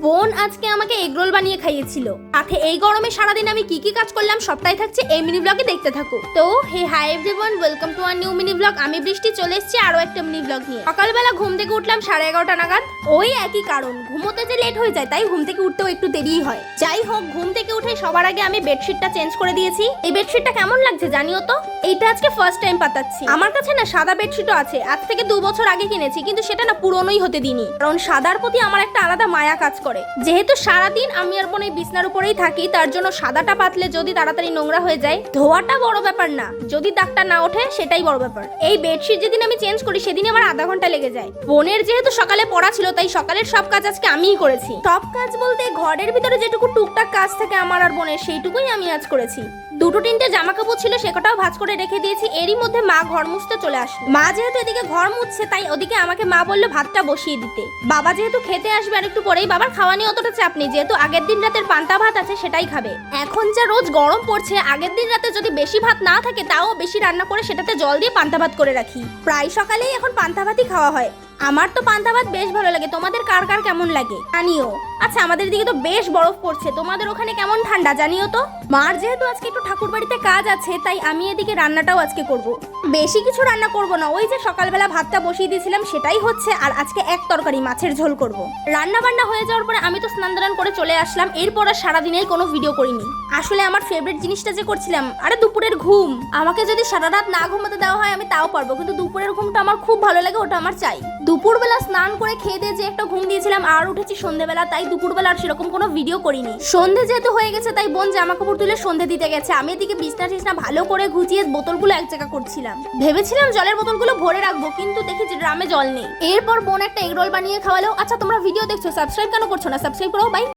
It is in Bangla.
বোন আজকে আমাকে এগরোল বানিয়ে খাইয়েছিল। সাথে এই গরমে সারাদিন আমি কি কি কাজ করলাম সবটাই থাকছে এই মিনি ব্লগে, দেখতে থাকো। তো hey hi everyone, welcome to our new mini blog. আমি বৃষ্টি চলে এসেছি আরো একটা মিনি ব্লগ নিয়ে। সকালবেলা ঘুম থেকে উঠলাম 11:30 নাগাদ। ওই একই কারণ, ঘুমোতে যে লেট হয়ে যায় তাই ঘুম থেকে উঠতেও একটু দেরিই হয়। যাই হোক, ঘুম থেকে উঠে সবার আগে আমি বেডশিটটা চেঞ্জ করে দিয়েছি। এই বেডশিটটা কেমন লাগছে জানিও তো। এইটা আজকে ফার্স্ট টাইম পাতাচ্ছি। আমার কাছে না সাদা বেডশিটও আছে, আজ থেকে 2 বছর আগে কিনেছি, কিন্তু সেটা না পুরনোই হতে দিইনি, কারণ সাদার প্রতি আমার একটা আলাদা মায়া কাজ করে। যেহেতু সারাদিন আমি আর বোন এই বিছনার উপরেই থাকি, তার জন্য সাদাটা পাতলে যদি তাড়াতাড়ি নোংরা হয়ে যায়, ধোয়াটা বড় ব্যাপার না, যদি দাগটা না ওঠে সেটাই বড় ব্যাপার। এই বেডশিট যেদিন আমি চেঞ্জ করি সেদিন আমার আধা ঘন্টা লেগে যায়। বোনের যেহেতু সকালে পড়া ছিল তাই সকালের সব কাজ আজকে আমিই করেছি। সব কাজ বলতে ঘরের ভিতরে যেটুকু টুকটাক কাজ থাকে আমার আর বোনের, সেইটুকুই আমি আজ করেছি। 2-3টে জামা কাপড় ছিল, সেটাও ভাঁজ করে রেখে দিয়েছি। এরই মধ্যে মা ঘর মুছতে চলে আসলো। মা যেহেতু এদিকে ঘর মুছছে তাই ওদিকে আমাকে মা বললো ভাতটা বসিয়ে দিতে। বাবা যেহেতু খেতে আসবে আর একটু পরেই, বাবার খাওয়া নিয়ে অতটা চাপ নেই, যেহেতু আগের দিন রাতের পান্তা ভাত আছে সেটাই খাবে। এখন যা রোজ গরম পড়ছে, আগের দিন রাতে যদি বেশি ভাত না থাকে তাও বেশি রান্না করে সেটাতে জল দিয়ে পান্তা ভাত করে রাখি। প্রায় সকালেই এখন পান্তা ভাতই খাওয়া হয়। আমার তো পান্তা ভাত বেশ ভালো লাগে, তোমাদের কার কার কেমন লাগে জানিও। আচ্ছা, আমাদের দিকে তো বেশ বরফ পড়ছে, তোমাদের ওখানে কেমন ঠান্ডা জানিও তো। মার যেহেতু আজকে একটু ঠাকুর বাড়িতে কাজ আছে তাই আমি এদিকে রান্নাটাও আজকে করব। বেশি কিছু রান্না করব না, ওই যে সকালবেলা ভাতটা বসিয়ে দিয়েছিলাম সেটাই হচ্ছে, আর আজকে এক তরকারি মাছের ঝোল করব। রান্না বান্না হয়ে যাওয়ার পরে আমি তো স্নান দান করে চলে আসলাম। এরপর আর সারাদিনেই কোনো ভিডিও করিনি। আসলে আমার ফেভারিট জিনিসটা যে করছিলাম, আরে দুপুরের ঘুম। আমাকে যদি সারা রাত না ঘুমাতে দেওয়া হয় আমি তাও পারবো, কিন্তু দুপুরের ঘুমটা আমার খুব ভালো লাগে, ওটা আমার চাই। দুপুরবেলা স্নান করে খেয়ে দিয়ে যে একটা ঘুম দিয়েছিলাম আর উঠেছি সন্ধ্যেবেলা, তাই দুপুরবেলা আর সেরকম কোনো ভিডিও করিনি। সন্ধ্যে যেহেতু হয়ে গেছে তাই বোন জামা কাপড় তুলে সন্ধ্যে দিতে গেছে। আমি এদিকে বিছনা ভালো করে গুছিয়ে বোতলগুলো এক জায়গা করছিলাম। ভেবেছিলাম জলের বোতলগুলো ভরে রাখবো, কিন্তু দেখি যে ড্রামে জল নেই। এরপর বোন একটা এগরোল বানিয়ে খাওয়ালো। আচ্ছা, তোমরা ভিডিও দেখছো, সাবস্ক্রাইব কেন করছো না? সাবস্ক্রাইব করো ভাই।